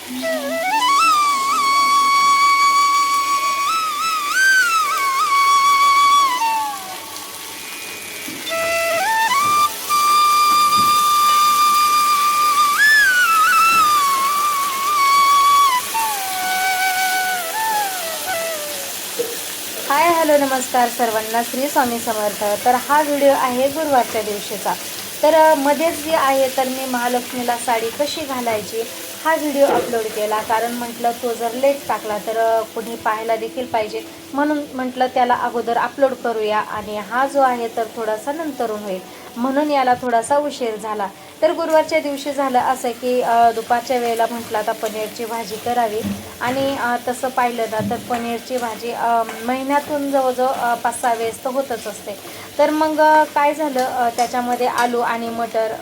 Hi hello नमस्कार सर्वांना, श्री स्वामी समर्थ. तर हा व्हिडिओ आहे गुरुवारच्या दिवशीचा. तर मध्येच जे आहे तर मी महालक्ष्मीला साडी कशी घालायची हा व्हिडिओ अपलोड केला, कारण म्हटलं तो जर लेट टाकला तर कोणी पाहायला देखील पाहिजे, म्हणून म्हटलं त्याला अगोदर अपलोड करूया आणि हा जो आहे तर थोडासा नंतरून होईल, म्हणून याला थोडासा उशीर झाला. तर गुरुवारच्या दिवशी झालं असं की दुपारच्या वेळेला म्हटलं आता पनीरची भाजी करावी, आणि तसं पाहिलं ना तर पनीरची भाजी महिन्यातून जवळजवळ 5-6 वेळेस तर होतच असते. तर मग काय झालं, त्याच्यामध्ये आलू आणि मटर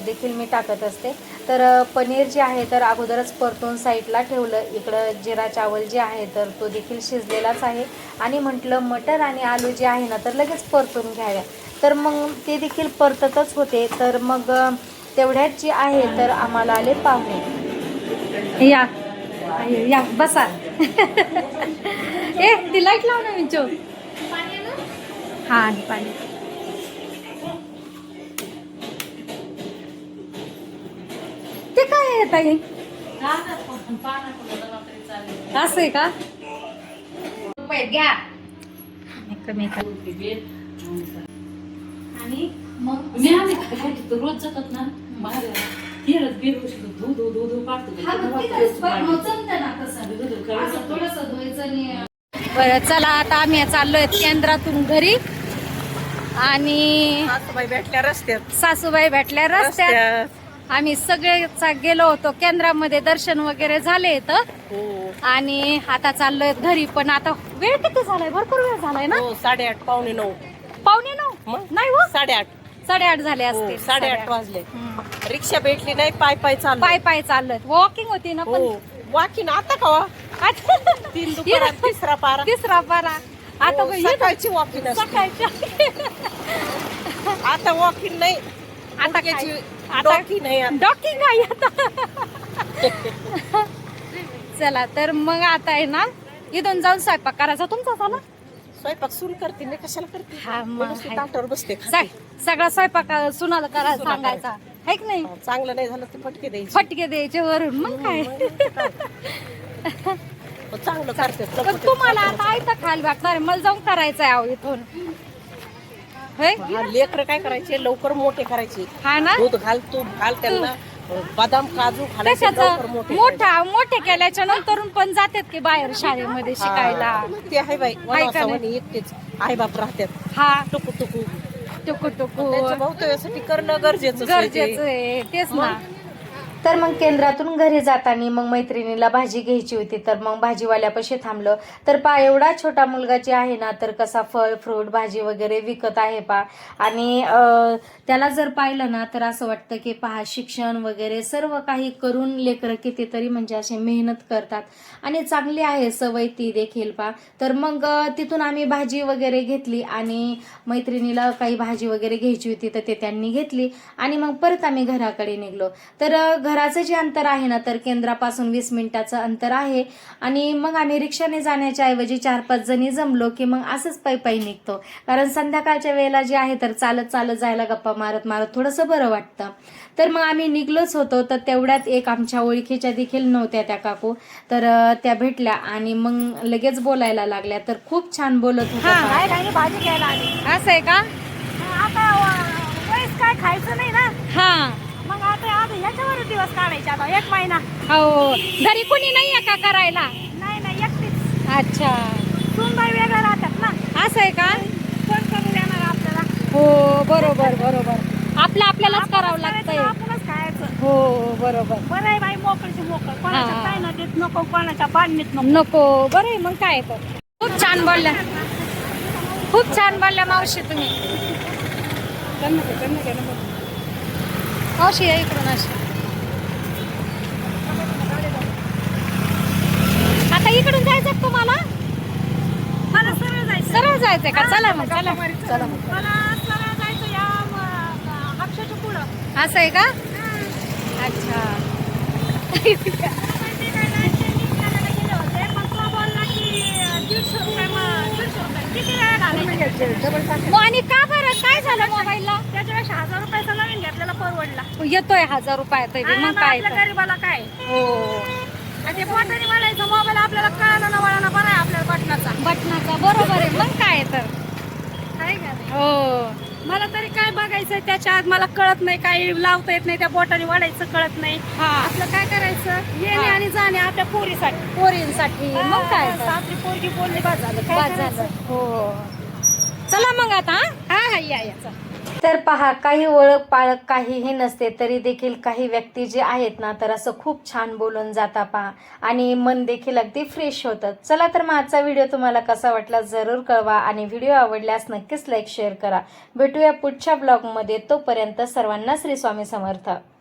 देखील मी टाकत असते. तर पनीर जे आहे तर अगोदरच परतून साईडला ठेवलं. इकडं जिरा चावल जे आहे तर तो देखील शिजलेलाच आहे, आणि म्हटलं मटर आणि आलू जे आहे ना तर लगेच परतून घ्याव्या. तर मग ते देखील परततच होते. तर मग तेवढ्यात जे आहे तर आम्हाला आले पाहुणे. या या बसा. ए ती लाईट लाव ना विंचो. हां पाणी. ते काय आहे ताई? असं आहे का? घ्या कमी आणि मग रोज जातात ना बाहेर बरं चला, आता आम्ही चाललोय केंद्रातून घरी, आणि सासूबाई भेटल्या रस्त्यात. आम्ही सगळे गेलो होतो केंद्रामध्ये, दर्शन वगैरे झाले इथं, आणि आता चाललोय घरी. पण आता वेळ किती झालाय? भरपूर वेळ झालाय ना. 8:30 पावणे 9 नाही हो, 8:30 झाले असते. 8:30 वाजले. रिक्षा भेटली नाही, पाय चाललोय. वॉकिंग होती ना. पण वॉकिंग आता का 3 दुपारात तिसरा पारा आता सकाळची वॉकिंग आता वॉकिंग नाही, आता डॉकिंग नाही. डॉकिंग आहे आता. चला तर मग आता आहे ना, इथून जाऊन स्वयंपाक करायचा. तुमचा झाला स्वयंपाक सुरू करते नाही, कशाला करते? हा मग ताटावर बसते. सगळा स्वयंपाक सुनाला करायला सांगायचा आहे की नाही? चांगलं नाही झालं ते फटके द्यायचे वरून. मग काय चांगलं करते. पण तुम्हाला आता आयता खायला भेटणार आहे, मला जाऊन करायचं आहे. अहो इथून लेकर काय करायचे, लवकर मोठे करायचे. हा ना, दूध घाल, तूप घाल, त्यांना बदाम काजू मोठे केल्याच्या नंतर पण जातात की बाहेर शाळेमध्ये शिकायला. ते आहे बाई, एकटेच आई बाप राहतात. हा, टुकू त्यांच्या भवितव्यासाठी करणं गरजेचं आहे. तेच ना. तर मग केंद्रातून घरी जाताना मग मैत्रिणीला भाजी घ्यायची होती, तर मग भाजीवाल्यापाशी थांबलं. तर एवढा छोटा मुलगा जे आहे ना तर कसा फळ फ्रूट भाजी वगैरे विकत आहे आणि त्याला जर पाहिलं ना तर असं वाटतं की शिक्षण वगैरे सर्व काही करून लेकरं कितीतरी म्हणजे असे मेहनत करतात, आणि चांगली आहे सवय ती देखील तर मग तिथून आम्ही भाजी वगैरे घेतली, आणि मैत्रिणीला काही भाजी वगैरे घ्यायची होती तर ते त्यांनी घेतली, आणि मग परत आम्ही घराकडे निघलो. तर घराचं जे अंतर आहे ना तर केंद्रापासून 20 मिनिटाचं अंतर आहे, आणि मग आम्ही रिक्षाने जाण्याच्या ऐवजी 4-5 जणी जमलो की मग असंच पायी निघतो, कारण संध्याकाळच्या वेळेला जे आहे तर चालत जायला गप्पा मारत थोडंसं बरं वाटतं. तर मग आम्ही निघलोच होतो. तर तेवढ्यात एक आमच्या ओळखीच्या देखील नव्हत्या त्या काकू, तर त्या भेटल्या आणि मग लगेच बोलायला लागल्या. तर खूप छान बोलत होत्या. भाजी घ्यायला आली. असं आहे का? आता वयस काय खायचं नाही ना, हा, मग आता याच्यावर दिवस काढायचे. आता 1 महिना. हो, घरी कोणी नाहीये का करायला? नाही एकटीच. अच्छा, सुनबाई वेगळ्या राहतात ना. असं आहे का? कोण करून देणार आपल्याला? हो बरोबर. आपल्यालाच करावं लागतंय. आपणच खायचं. हो बरोबर. बरं आहे बाई, मोकळीची मोकळ. कोणाच्या काय ना देत नको, कोणाच्या पाडणीत नको. बरं आहे मग काय. तर खूप छान बोलल्या मावशी तुम्ही. मावशी या इकडून अशी. आता इकडून जायचं तुम्हाला? मला सरळ जायचंय का? चला मग. मला सरळ जायचं या अक्षरच्या पुढं. असं आहे का? अच्छा. आणि का बरं काय झालं मोबाईलला? त्याच्यापेक्षा 1000 रुपयाचा नवीन घेतलेला परवडला. येतोय 1000 रुपयात मग काय आपल्या तर. गरीबाला काय हो आणि ते बोटाने वळायचं मोबाईल आपल्याला कळाला ना वळाना बरं आहे आपल्याला बटनाचा. बटनाचा बरोबर आहे मग काय तर. आहे का नाही? हो मला तरी काय बघायचं त्याच्यात मला कळत नाही, काही लावता येत नाही, त्या बोटाने वळायचं कळत नाही. हा आपलं काय करायचं येणे आणि जाणे आपल्या पोरीसाठी. पोरींसाठी मग काय तर. आपली पोरगी बोलली बाद झालं काय बाद करायचं? झालं. हो चला मग आता हा हा या चला. तर पहा काही ओळख पाळख काहीही नसते तरी देखील काही व्यक्ती जे आहेत ना तर असं खूप छान बोलून जाता पहा आणि मन देखील अगदी फ्रेश होतं. चला तर मग आजचा व्हिडिओ तुम्हाला कसा वाटला जरूर कळवा आणि व्हिडिओ आवडल्यास नक्कीच लाईक शेअर करा. भेटूया पुढच्या ब्लॉगमध्ये. तोपर्यंत सर्वांना श्री स्वामी समर्थ.